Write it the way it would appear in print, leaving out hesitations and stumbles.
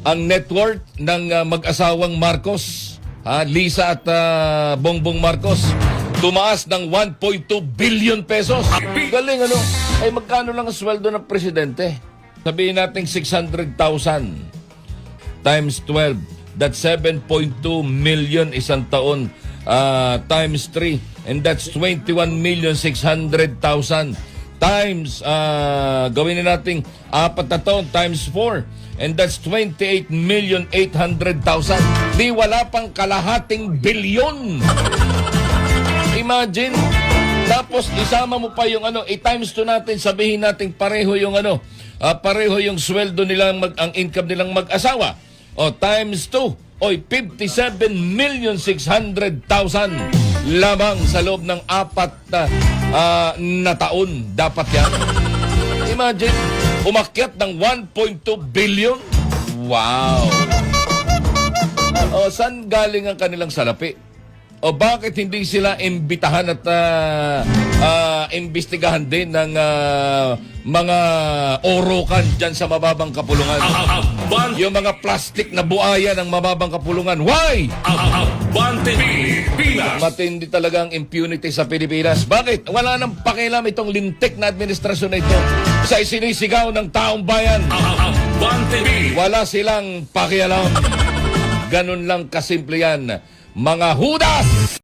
ang net worth ng mag-asawang Marcos, Lisa at Bongbong Marcos, tumaas ng 1.2 billion pesos. Galing ano? Ay magkano lang ang sweldo ng presidente? Sabihin natin 600,000 times 12. That's 7.2 million isang taon times 3. And that's 21,600,000 times, gawin na natin 4 na taon times 4. And that's 28,800,000. Di wala pang kalahating bilyon. Imagine. Tapos isama mo pa yung i-times 2 natin, sabihin natin pareho yung pareho yung sweldo nilang ang income nilang mag-asawa. O times 2, oy 57,600,000 lamang sa loob ng 4 na taon dapat yan. Imagine, umakyat ng 1.2 billion. Wow. O saan galing ang kanilang salapi? O bakit hindi sila imbitahan at imbestigahan din ng mga orokan dyan sa mababang kapulungan? Yung mga plastic na buaya ng mababang kapulungan. Why? Matindi talaga ang impunity sa Pilipinas. Bakit? Wala nang pakialam itong lintik na administrasyon na ito sa isinisigaw ng taong bayan. Wala silang pakialam. Ganun lang kasimple yan. Mga hudas!